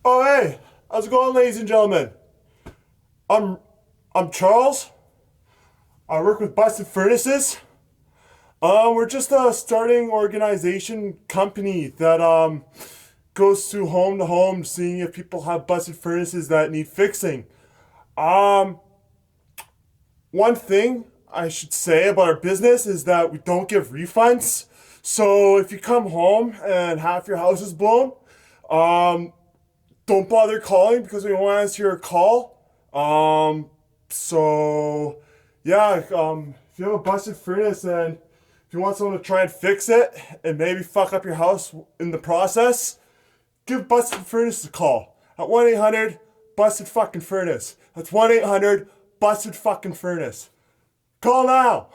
Oh hey, how's it going, ladies and gentlemen? I'm I'm Charles. I work with Busted Furnaces. We're just a starting organization company that goes to home, seeing if people have busted furnaces that need fixing. Um, One thing I should say about our business is that we don't give refunds. So if you come home and half your house is blown, um, don't bother calling because we won't answer your call. Um, so yeah, if you have a busted furnace and if you want someone to try and fix it and maybe fuck up your house in the process, give Busted Furnace a call at 1-800 Busted fucking Furnace. That's 1-800 Busted fucking Furnace. Call now.